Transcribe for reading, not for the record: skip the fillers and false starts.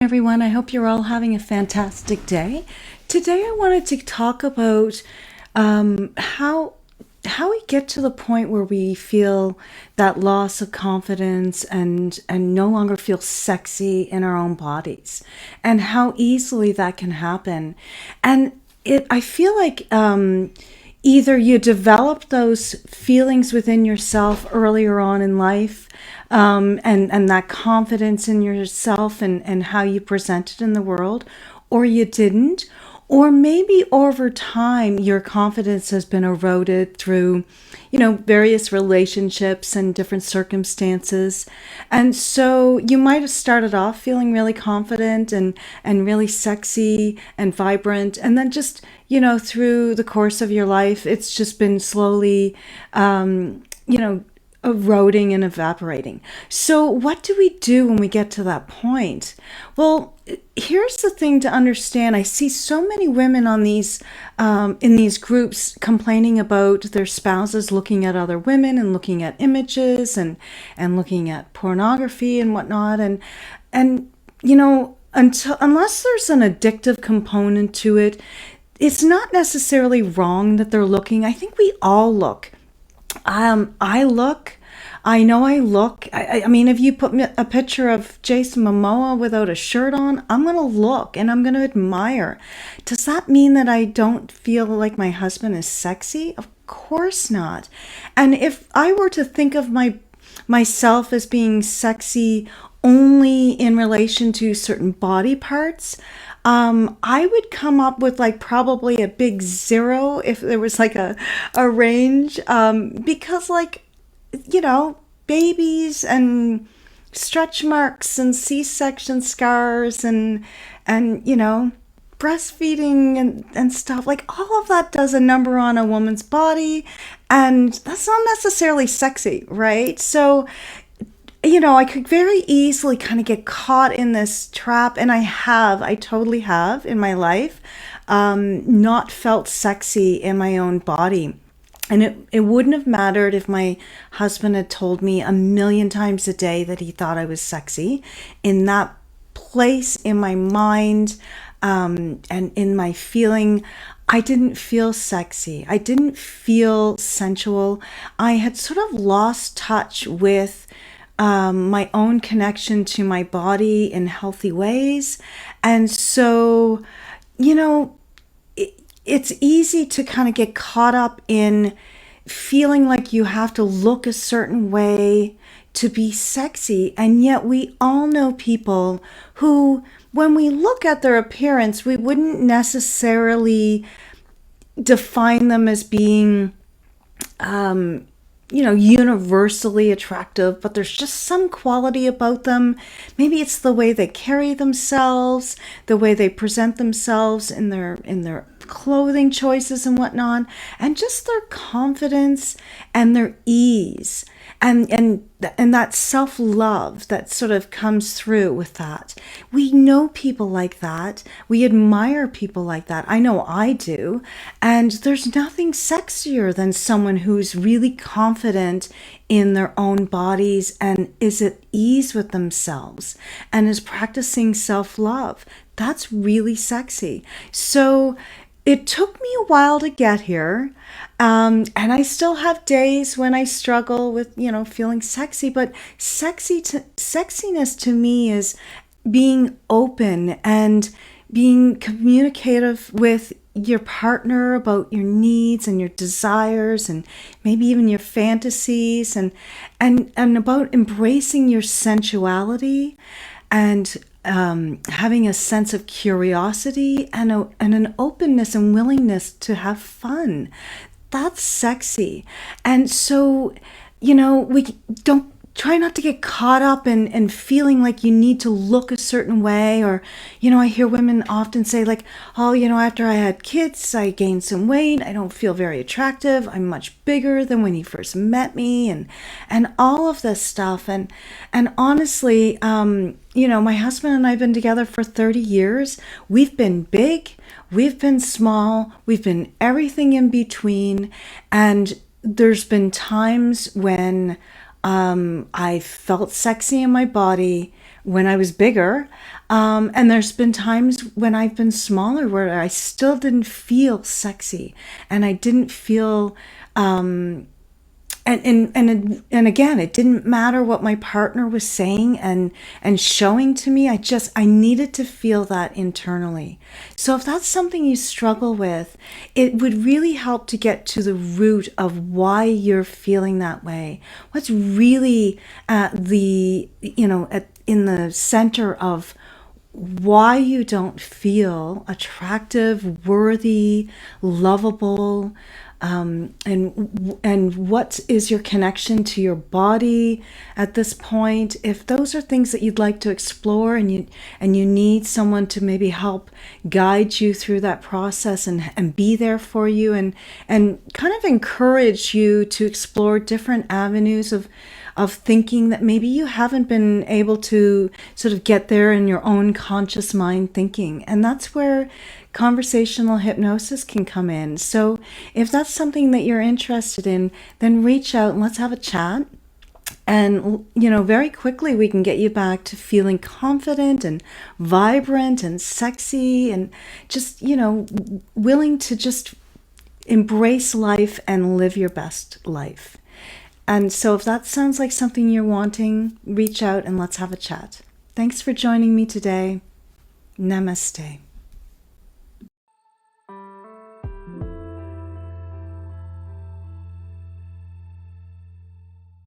Everyone, I hope you're all having a fantastic day. Today, I wanted to talk about how we get to the point where we feel that loss of confidence and no longer feel sexy in our own bodies, and how easily that can happen. And I feel like either you develop those feelings within yourself earlier on in life, and that confidence in yourself and how you present it in the world, or you didn't. Or maybe over time, your confidence has been eroded through, various relationships and different circumstances. And so you might have started off feeling really confident and really sexy and vibrant. And then just, through the course of your life, it's just been slowly, eroding and evaporating. So what do we do when we get to that point? Well, here's the thing to understand. I see so many women on these in these groups complaining about their spouses looking at other women and looking at images and looking at pornography and whatnot, and unless there's an addictive component to it, it's not necessarily wrong that they're looking. I think we all look. I look. I know I look. I mean, if you put me a picture of Jason Momoa without a shirt on, I'm going to look and I'm going to admire. Does that mean that I don't feel like my husband is sexy? Of course not. And if I were to think of myself as being sexy only in relation to certain body parts, I would come up with like probably a big zero if there was like a range, because babies and stretch marks and C-section scars and breastfeeding and stuff, like all of that does a number on a woman's body, and that's not necessarily sexy, right? So I could very easily kind of get caught in this trap, and I totally have in my life, not felt sexy in my own body. And it wouldn't have mattered if my husband had told me a million times a day that he thought I was sexy. In that place in my mind, and in my feeling, I didn't feel sexy. I didn't feel sensual. I had sort of lost touch with my own connection to my body in healthy ways. And so, it's easy to kind of get caught up in feeling like you have to look a certain way to be sexy. And yet we all know people who, when we look at their appearance, we wouldn't necessarily define them as being universally attractive, but there's just some quality about them. Maybe it's the way they carry themselves, the way they present themselves in their clothing choices and whatnot, and just their confidence and their ease and that self-love that sort of comes through with that. We know people like that. We admire people like that. I know I do. And there's nothing sexier than someone who's really confident in their own bodies and is at ease with themselves and is practicing self-love. That's really sexy. So it took me a while to get here, and I still have days when I struggle with, feeling sexy. But sexiness to me is being open and being communicative with your partner about your needs and your desires and maybe even your fantasies, and about embracing your sensuality and having a sense of curiosity and an openness and willingness to have fun. That's sexy. And so, we don't try not to get caught up in feeling like you need to look a certain way. Or, I hear women often say like, oh, after I had kids, I gained some weight. I don't feel very attractive. I'm much bigger than when he first met me, and all of this stuff. And honestly, my husband and I have been together for 30 years. We've been big, we've been small, we've been everything in between. And there's been times when I felt sexy in my body when I was bigger. And there's been times when I've been smaller where I still didn't feel sexy, and I didn't feel, and again, it didn't matter what my partner was saying and showing to me. I needed to feel that internally. So if that's something you struggle with, it would really help to get to the root of why you're feeling that way. What's really in the center of why you don't feel attractive, worthy, lovable, and what is your connection to your body at this point. If those are things that you'd like to explore, and you need someone to maybe help guide you through that process and be there for you, and kind of encourage you to explore different avenues of thinking that maybe you haven't been able to sort of get there in your own conscious mind thinking. And that's where conversational hypnosis can come in. So if that's something that you're interested in, then reach out and let's have a chat. And, very quickly we can get you back to feeling confident and vibrant and sexy and just, willing to just embrace life and live your best life. And so if that sounds like something you're wanting, reach out and let's have a chat. Thanks for joining me today. Namaste.